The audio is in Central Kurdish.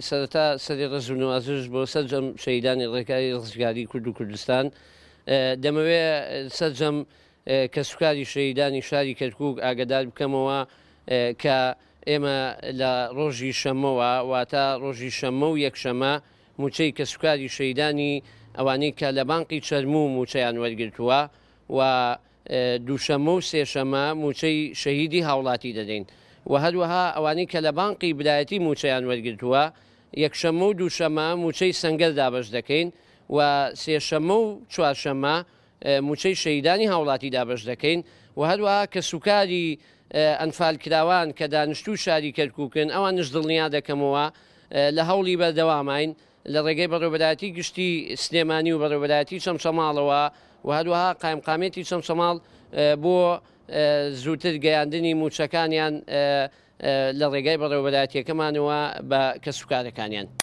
سەرەتا سەری ڕێز و نوازش بۆ سەرجەم شەهیدانی ڕێکاری ڕزگاری کورد و کوردستان دەمەوێت سەرجەم کە سوکاری شەهیدانی شاری کەرکووک ئاگدار بکەمەوە کە ئێمە لە ڕۆژی شەمەوە واتە ڕۆژی شەمە و یەکشەمە موچەی کە سوکاری شەهیدانی ئەوانەی کە لە بانقی چەرموو موچەیان وەرگرتووە و دووشەمە و سێشەمە موچەی شەهیدی هاوڵاتی دەدەین و هەروەها ئەوانەی کە لە بانقی بدایەتی موچەیان وەرگرتووە یەکشەمە و دووشەمە موچەی سەنگەر دابەش دەکەین و سێشەمە و چوارشەمە موچەی شەهیدانی هاوڵاتی دابەش دەکەین و هەروەها کە سوکاری ئەنفالکراوان کە دانیشتوو شاری کەرکووکن ئەوان نشدڵنیا دەکەمەوە لە هەوڵی بەردەوامین لە ڕێگەی بەڕێوەبەرایەتی گشتی سلێمانی و بەڕێوەبەرایەتی چەمچەماڵەوە و هەروەها قایمقامێتی چەمچەماڵ بۆ زووتر گەیاندنی موچەکانیان لە ڕێگای بەڕێوەبەرایەتیەکەمانەوە بە کە سوکارەکانیان.